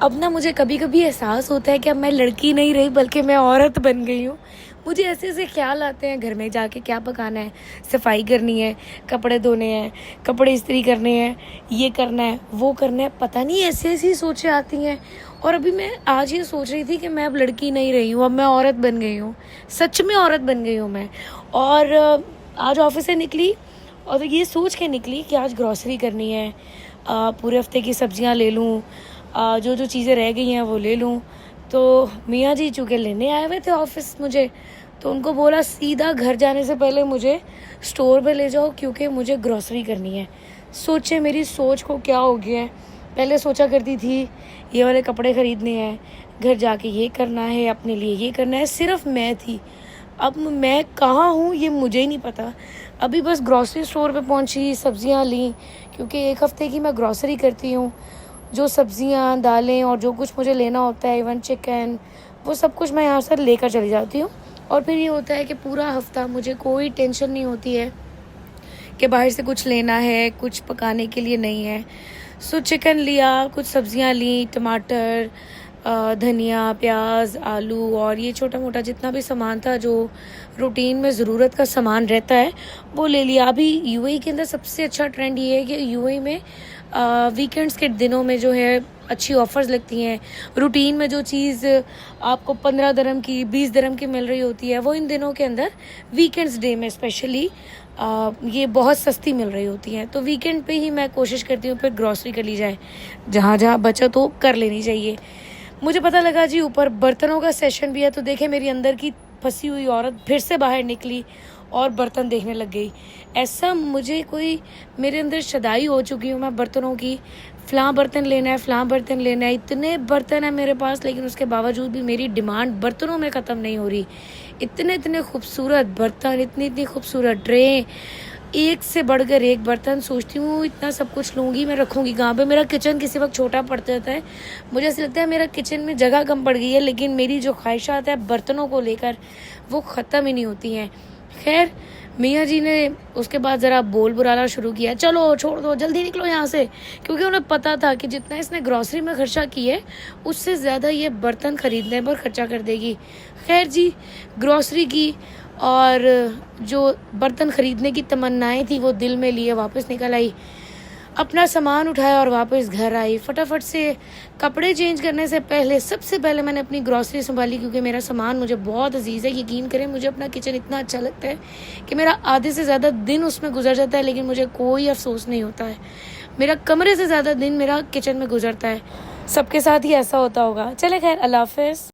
अब ना मुझे कभी कभी एहसास होता है कि अब मैं लड़की नहीं रही बल्कि मैं औरत बन गई हूँ। मुझे ऐसे ऐसे ख्याल आते हैं, घर में जाके क्या पकाना है, सफाई करनी है, कपड़े धोने हैं, कपड़े इस्त्री करने हैं, ये करना है, वो करना है, पता नहीं ऐसी ऐसी सोचें आती हैं। और अभी मैं आज ये सोच रही थी कि मैं अब लड़की नहीं रही हूँ, अब मैं औरत बन गई हूँ। सच में औरत बन गई हूँ मैं। और आज ऑफिस से निकली और ये सोच के निकली कि आज ग्रॉसरी करनी है, पूरे हफ्ते की सब्जियां ले लूँ, जो जो चीज़ें रह गई हैं वो ले लूँ। तो मियाँ जी चूँकि लेने आए हुए थे ऑफिस मुझे, तो उनको बोला सीधा घर जाने से पहले मुझे स्टोर पे ले जाओ क्योंकि मुझे ग्रॉसरी करनी है। सोचे मेरी सोच को क्या हो गया है। पहले सोचा करती थी ये वाले कपड़े ख़रीदने हैं, घर जाके ये करना है, अपने लिए ये करना है, सिर्फ मैं थी। अब मैं कहाँ हूँ ये मुझे ही नहीं पता। अभी बस ग्रॉसरी स्टोर पे पहुँची, सब्जियाँ लीं, क्योंकि एक हफ़्ते की मैं ग्रॉसरी करती हूँ। जो सब्जियाँ, दालें और जो कुछ मुझे लेना होता है, इवन चिकन, वो सब कुछ मैं यहाँ से लेकर चली जाती हूँ। और फिर ये होता है कि पूरा हफ़्ता मुझे कोई टेंशन नहीं होती है कि बाहर से कुछ लेना है, कुछ पकाने के लिए नहीं है। सो चिकन लिया, कुछ सब्जियाँ ली, टमाटर, धनिया, प्याज, आलू और ये छोटा मोटा जितना भी सामान था जो रूटीन में ज़रूरत का सामान रहता है वो ले लिया। अभी यूएई के अंदर सबसे अच्छा ट्रेंड ये है कि यूएई में वीकेंड्स के दिनों में जो है अच्छी ऑफ़र्स लगती हैं। रूटीन में जो चीज़ आपको 15 दिरहम की, 20 दिरहम की मिल रही होती है, वो इन दिनों के अंदर वीकेंड्स डे में स्पेशली ये बहुत सस्ती मिल रही होती हैं। तो वीकेंड पे ही मैं कोशिश करती हूँ फिर ग्रॉसरी कर ली जाए, जहाँ जहाँ बचत हो कर लेनी चाहिए। मुझे पता लगा जी ऊपर बर्तनों का सेशन भी है, तो देखे मेरी अंदर की फंसी हुई औरत फिर से बाहर निकली और बर्तन देखने लग गई। ऐसा मुझे कोई, मेरे अंदर शदाई हो चुकी हूँ मैं बर्तनों की। फ़लाँ बर्तन लेना है, फ़लाँ बर्तन लेना है, इतने बर्तन हैं मेरे पास, लेकिन उसके बावजूद भी मेरी डिमांड बर्तनों में ख़त्म नहीं हो रही। इतने इतने खूबसूरत बर्तन, इतनी इतनी खूबसूरत ट्रे, एक से बढ़कर एक बर्तन। सोचती हूँ इतना सब कुछ लूँगी, मैं रखूँगी कहाँ पे। मेरा किचन किसी वक्त छोटा पड़ जाता है, मुझे ऐसा लगता है मेरा किचन में जगह कम पड़ गई है, लेकिन मेरी जो ख्वाहिशात है बर्तनों को लेकर वो ख़त्म ही नहीं होती हैं। खैर मियाँ जी ने उसके बाद ज़रा बोल बुलाना शुरू किया, चलो छोड़ दो, जल्दी निकलो यहाँ से, क्योंकि उन्हें पता था कि जितना इसने ग्रॉसरी में खर्चा किया है उससे ज़्यादा ये बर्तन ख़रीदने पर खर्चा कर देगी। खैर जी, ग्रॉसरी की और जो बर्तन ख़रीदने की तमन्नाएं थी वो दिल में लिए वापस निकल आई, अपना सामान उठाया और वापस घर आई। फटाफट से कपड़े चेंज करने से पहले सबसे पहले मैंने अपनी ग्रॉसरी संभाली, क्योंकि मेरा सामान मुझे बहुत अजीज़ है। यकीन करें मुझे अपना किचन इतना अच्छा लगता है कि मेरा आधे से ज़्यादा दिन उसमें गुजर जाता है, लेकिन मुझे कोई अफसोस नहीं होता है। मेरा कमरे से ज़्यादा दिन मेरा किचन में गुजरता है। सबके साथ ही ऐसा होता होगा। चले खैर, अल्लाह हाफ़िज़।